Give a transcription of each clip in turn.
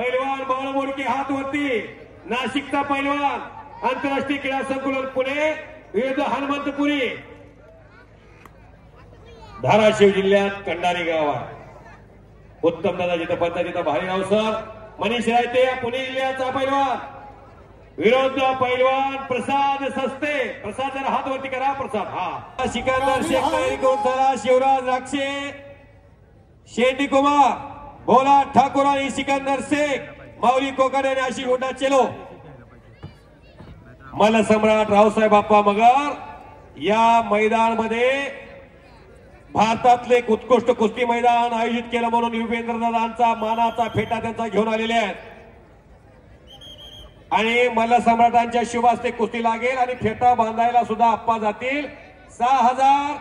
पैलवान बाळू मोडके हात वरती. नाशिकचा पैलवान आंतरराष्ट्रीय क्रीडा संकुलन पुणे विरुद्ध हनुमंतपुरी. धाराशिव जिल्ह्यात कंडारी गावात उत्तम दादा जिथं पंचा जिथं भारीराव सर. मनीष रायते पुणे जिल्ह्याचा पैलवान विरुद्ध पैलवान प्रसाद सस्ते. प्रसाद जरा हात वरती करा. प्रसाद हा सिकंदर शेख तयारी करून चला. शिवराज राक्षे, शेंडी कुमार, भोला ठाकूर आणि सिकंदर शेख, माऊली कोकाडे आणि आशिष होटा चेलो. मल्ल सम्राट रावसाहेब बाप्पा मगर या मैदानामध्ये भारतातले उत्कृष्ट कुस्ती मैदान आयोजित केलं म्हणून युगेंद्र दादांचा मानाचा फेटा त्यांचा घेऊन आलेले आहेत. आणि मल्ल सम्राटांच्या शुभ हस्ते कुस्ती लागेल आणि फेटा बांधायला सुद्धा आप्पा जातील. 6000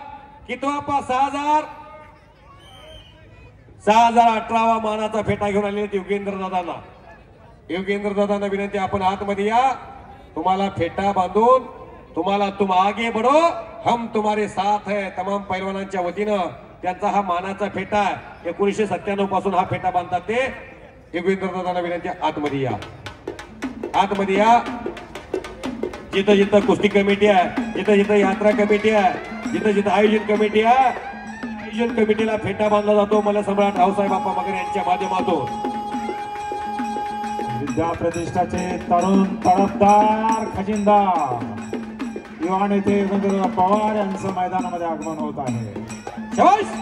कितवा आप्पा? 6018वा मानाचा फेटा घेऊन आलेले युगेंद्र दादांना. युगेंद्र दादांना विनंती आपण आतमध्ये या. तुम्हाला फेटा बांधून तुम्हाला तुम आगे बढ़ो हम तुम्हारे साथ है तमाम पैलवानांच्या वतीनं त्यांचा हा मानाचा फेटा आहे. 1997 पासून हा फेटा बांधतात ते. युगेंद्र दादांना विनंती आतमध्ये या. आतमध्ये या. जिथं जिथं कुस्ती कमिटी आहे, जिथं जिथं यात्रा कमिटी आहे, जिथं जिथं आयोजन कमिटी आहे, आयोजन कमिटीला फेटा बांधला जातो मल्ल सम्राट रावसाहेब बाप्पा मगर यांच्या माध्यमातून. विद्या प्रतिष्ठाचे तरुण तडफदार खजिनदार युवा नेते योगेंद्र पवार यांचं मैदानामध्ये आगमन होत आहे. शाबास.